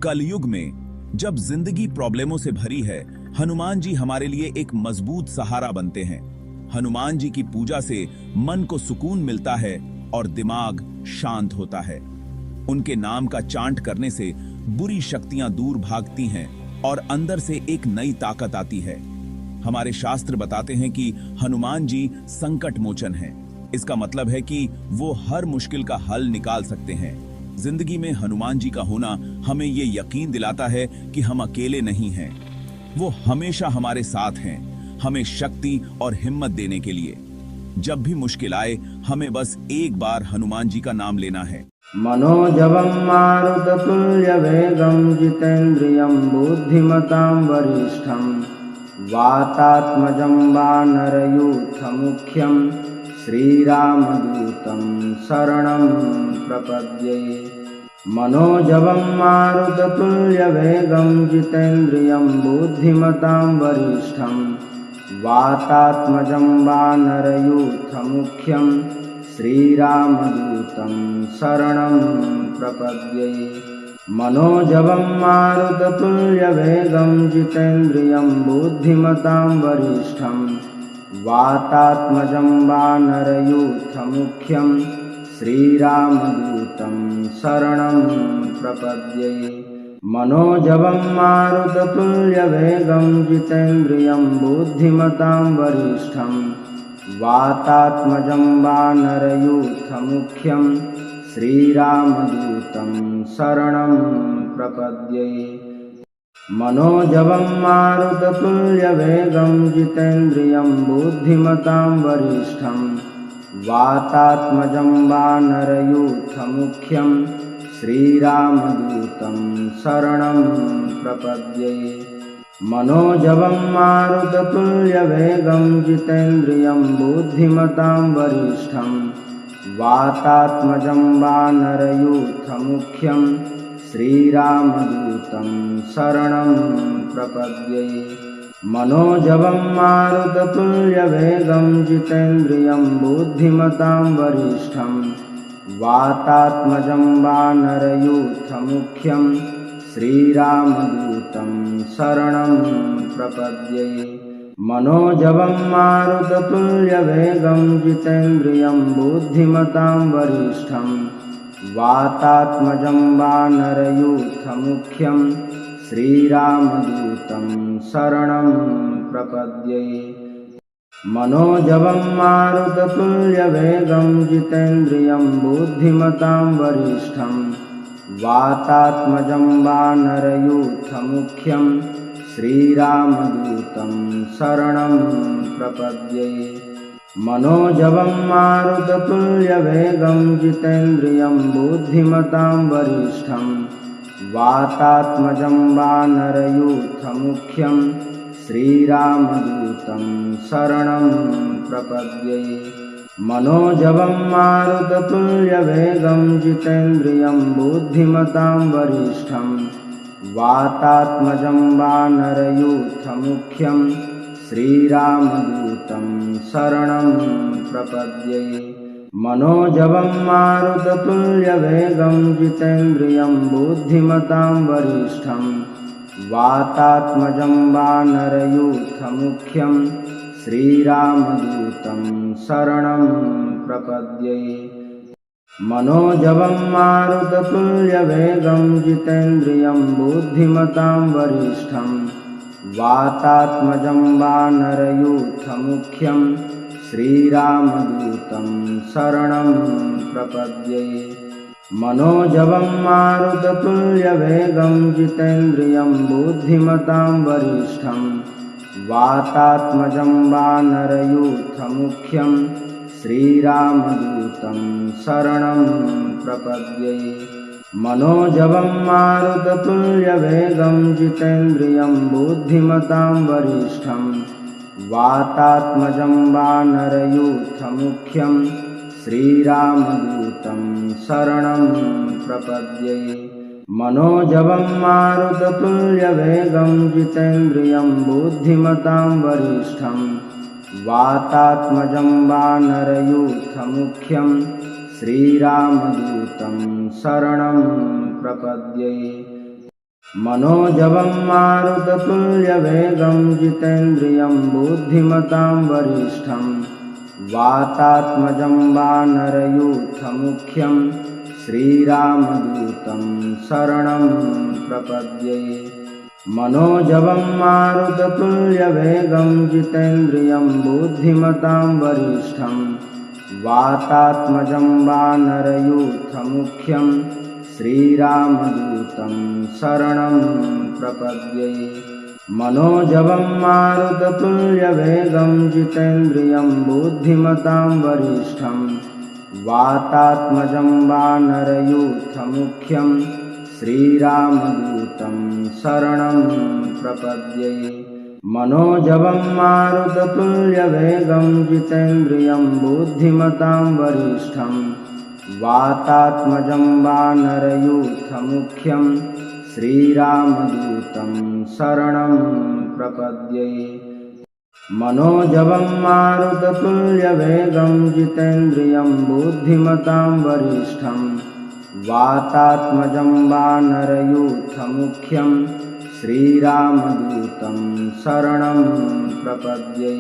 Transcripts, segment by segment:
कलयुग में जब जिंदगी प्रॉब्लमों से भरी है, हनुमान जी हमारे लिए एक मजबूत सहारा बनते हैं। हनुमान जी की पूजा से मन को सुकून मिलता है और दिमाग शांत होता है। उनके नाम का चांट करने से बुरी शक्तियां दूर भागती हैं और अंदर से एक नई ताकत आती है। हमारे शास्त्र बताते हैं कि हनुमान जी संकट मोचन हैं। इसका मतलब है कि वो हर मुश्किल का हल निकाल सकते हैं। जिंदगी में हनुमान जी का होना हमें ये यकीन दिलाता है कि हम अकेले नहीं हैं। वो हमेशा हमारे साथ हैं, हमें शक्ति और हिम्मत देने के लिए। जब भी मुश्किल आए, हमें बस एक बार हनुमान जी का नाम लेना है। मनोजवं मारुततुल्यवेगं जितेन्द्रियं बुद्धिमतां वरिष्ठं वातात्मजं वानरयूथमुख्यं श्रीरामदूतं शरणं प्रपद्ये। मनोजवं मारुततुल्यवेगं जितेन्द्रियं बुद्धिमतां वरिष्ठं वातात्मजं वानरयूथमुख्यं श्रीरामदूतं शरणं प्रपद्ये। मनोजवं मारुततुल्यवेगं जितेन्द्रियं बुद्धिमतां वरिष्ठं वातात्मजं वानरयूथमुख्यं श्रीरामदूतं शरणं प्रपद्ये। मनोजवं मारुततुल्यवेगं जितेन्द्रियं बुद्धिमतां वरिष्ठं वातात्मजं वानरयूथमुख्यं श्रीरामदूतं शरणं प्रपद्ये। मनोजवं मारुततुल्यवेगं जितेन्द्रियं बुद्धिमतां वरिष्ठं वातात्मजं वानरयूथमुख्यं श्रीरामदूतं शरणं प्रपद्ये। मनोजवं मारुततुल्यवेगं जितेन्द्रियं बुद्धिमतां वरिष्ठं वातात्मजं वानरयूथमुख्यं श्रीरामदूतं शरणं प्रपद्ये। मनोजवं मारुततुल्यवेगं जितेन्द्रियं बुद्धिमतां वरिष्ठं वातात्मजं वानरयूथमुख्यं श्रीरामदूतं शरणं प्रपद्ये। मनोजवं मारुततुल्यवेगं जितेन्द्रियं बुद्धिमतां वरिष्ठं वातात्मजं वानरयूथमुख्यं श्रीरामदूतं शरणं प्रपद्ये। मनोजवं मारुततुल्यवेगं जितेन्द्रियं बुद्धिमतां वरिष्ठं वातात्मजं वानरयूथमुख्यं श्रीरामदूतं शरणं प्रपद्ये। मनोजवं मारुततुल्यवेगं जितेन्द्रियं बुद्धिमतां वरिष्ठं वातात्मजं वानरयूथमुख्यं श्रीरामदूतं शरणं प्रपद्ये। मनोजवं मारुततुल्यवेगं जितेन्द्रियं बुद्धिमतां वरिष्ठं वातात्मजं वानरयूथमुख्यं श्रीरामदूतं शरणं प्रपद्ये। मनोजवं मारुततुल्यवेगं जितेन्द्रियं बुद्धिमतां वरिष्ठं वातात्मजं वानरयूथमुख्यं श्रीरामदूतं शरणं प्रपद्ये। मनोजवं मारुततुल्यवेगं जितेन्द्रियं बुद्धिमतां वरिष्ठं वातात्मजं वानरयूथमुख्यं श्रीरामदूतं शरणं प्रपद्ये। मनोजवं मारुततुल्यवेगं जितेन्द्रियं बुद्धिमतां वरिष्ठं वातात्मजं वानरयूथमुख्यं श्रीरामदूतं शरणं प्रपद्ये। मनोजवं मारुततुल्यवेगं जितेन्द्रियं बुद्धिमतां वरिष्ठं वातात्मजं वानरयूथमुख्यं श्रीरामदूतं शरणं प्रपद्ये। मनोजवं मारुततुल्यवेगं जितेन्द्रियं बुद्धिमतां वरिष्ठं वातात्मजं वानरयूथमुख्यं श्रीरामदूतं शरणं प्रपद्ये। मनोजवं मारुततुल्यवेगं जितेन्द्रियं बुद्धिमतां वरिष्ठं वातात्मजं वानरयूथमुख्यं श्रीरामदूतं शरणं प्रपद्ये। मनोजवं मारुततुल्यवेगं जितेन्द्रियं बुद्धिमतां वरिष्ठं वातात्मजं वानरयूथमुख्यं श्रीरामदूतं शरणं प्रपद्ये। मनोजवं मारुततुल्यवेगं जितेन्द्रियं बुद्धिमतां वरिष्ठं वातात्मजं वानरयूथमुख्यं श्रीरामदूतं शरणं प्रपद्ये। मनोजवं मारुततुल्यवेगं जितेन्द्रियं बुद्धिमतां वरिष्ठं वातात्मजं वानरयूथमुख्यं श्रीरामदूतं शरणं प्रपद्ये। मनोजवं मारुततुल्यवेगं जितेन्द्रियं बुद्धिमतां वरिष्ठं वातात्मजं वानरयूथमुख्यं श्रीरामदूतं शरणं प्रपद्ये।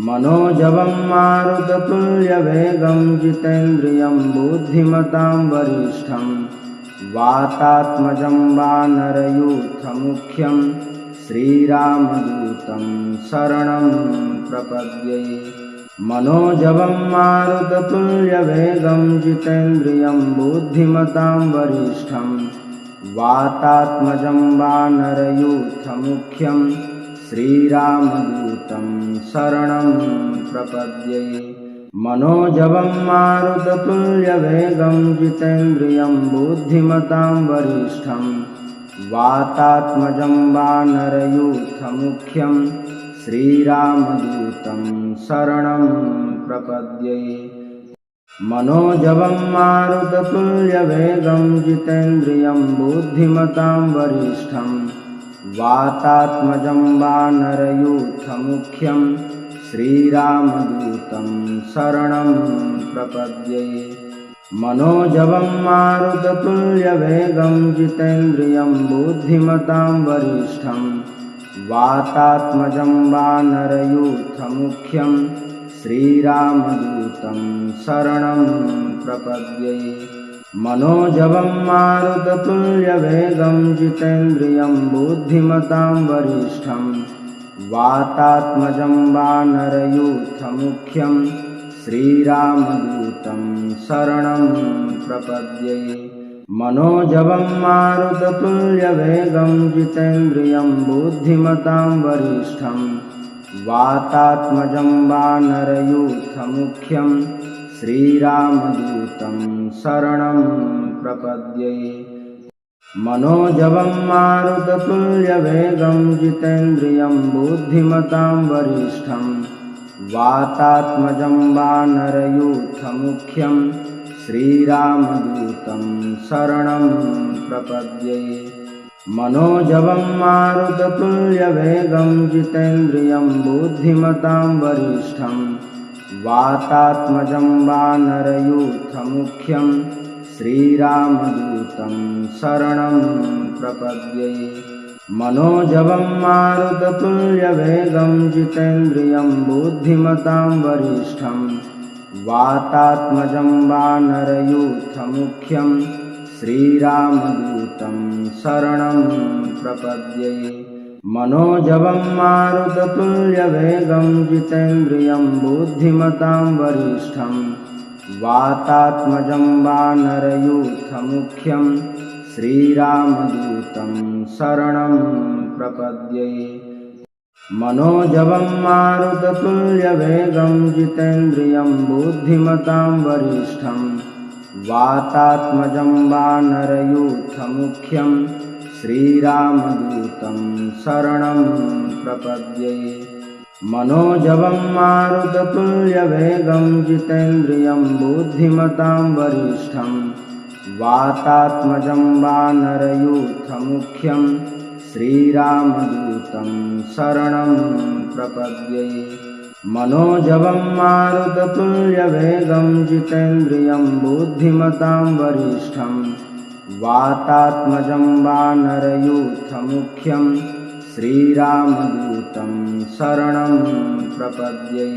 मनोजवं मारुततुल्यवेगं जितेन्द्रियं बुद्धिमतां वरिष्ठं वातात्मजं वानरयूथमुख्यं श्रीरामदूतं शरणं प्रपद्ये। मनोजवं मारुततुल्यवेगं जितेन्द्रियं बुद्धिमतां वरिष्ठं वातात्मजं वानरयूथमुख्यं श्रीरामदूतं शरणं प्रपद्ये। मनोजवं मारुततुल्यवेगं जितेन्द्रियं बुद्धिमतां वरिष्ठं वातात्मजं वानरयूथमुख्यं श्रीरामदूतं शरणं प्रपद्ये। मनोजवं मारुततुल्यवेगं जितेन्द्रियं बुद्धिमतां वरिष्ठं वातात्मजं वानरयूथमुख्यं श्रीरामदूतं शरणं प्रपद्ये। मनोजवं मारुततुल्यवेगं जितेन्द्रियं बुद्धिमतां वरिष्ठं वातात्मजं वानरयूथमुख्यं श्रीरामदूतं शरणं प्रपद्ये। मनोजवं मारुततुल्यवेगं जितेन्द्रियं बुद्धिमतां वरिष्ठं वातात्मजं वानरयूथमुख्यं श्रीरामदूतं शरणं प्रपद्ये। मनोजवं मारुततुल्यवेगं जितेन्द्रियं बुद्धिमतां वरिष्ठं वातात्मजं वानरयूथमुख्यं श्रीरामदूतं शरणं प्रपद्ये। मनोजवं मारुततुल्यवेगं जितेन्द्रियं बुद्धिमतां वरिष्ठं वातात्मजं वानरयूथमुख्यं श्रीरामदूतं शरणं प्रपद्ये। मनोजवं मारुततुल्यवेगं जितेन्द्रियं बुद्धिमतां वरिष्ठं वातात्मजं वानरयूथमुख्यं श्रीरामदूतं शरणं प्रपद्ये। मनोजवं मारुततुल्यवेगं जितेन्द्रियं बुद्धिमतां वरिष्ठं वातात्मजं वानरयूथमुख्यं श्रीरामदूतं शरणं प्रपद्ये। मनोजवं मारुततुल्यवेगं जितेन्द्रियं बुद्धिमतां वरिष्ठं वातात्मजं वानरयूथमुख्यं श्रीरामदूतं शरणं प्रपद्ये। मनोजवं मारुततुल्यवेगं जितेन्द्रियं बुद्धिमतां वरिष्ठं वातात्मजं वानरयूथमुख्यं श्रीरामदूतं शरणं प्रपद्ये। मनोजवं मारुततुल्यवेगं जितेन्द्रियं बुद्धिमतां वरिष्ठं वातात्मजं वानरयूथमुख्यं श्रीरामदूतं शरणं प्रपद्ये। मनोजवं मारुततुल्यवेगं जितेन्द्रियं बुद्धिमतां वरिष्ठं वातात्मजं वानरयूथमुख्यं श्रीरामदूतं शरणं प्रपद्ये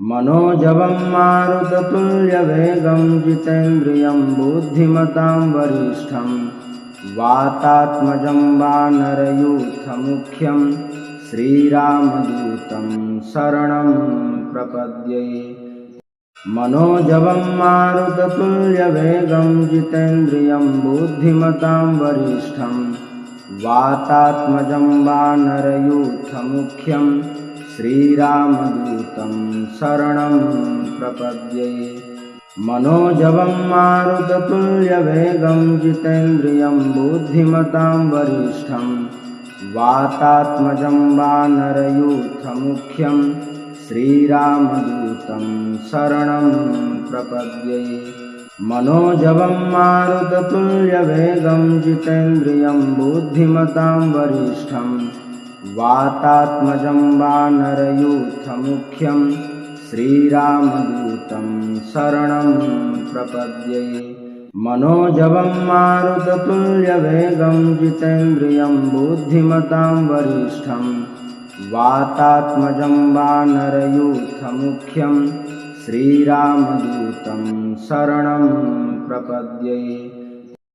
मनोजवं मारुततुल्यवेगं जितेन्द्रियं बुद्धिमतां वरिष्ठं वातात्मजं वानरयूथमुख्यं श्रीरामदूतं शरणं प्रपद्ये मनोजवं मारुततुल्यवेगं जितेन्द्रियं बुद्धिमतां वरिष्ठं वातात्मजं वानरयूथमुख्यं श्रीरामदूतं शरणं प्रपद्ये मनोजवं मारुततुल्यवेगं जितेन्द्रियं बुद्धिमतां वरिष्ठं वातात्मजं वानरयूथमुख्यं श्रीरामदूतं शरणं प्रपद्ये मनोजवं मारुततुल्यवेगं जितेन्द्रियं बुद्धिमतां वरिष्ठं वातात्मजं वानरयूथमुख्यं श्रीरामदूतं शरणं प्रपद्ये मनोजवं मारुततुल्यवेगं जितेन्द्रियं बुद्धिमतां वरिष्ठं वातात्मजं वानरयूथमुख्यं श्रीरामदूतं शरणं प्रपद्ये।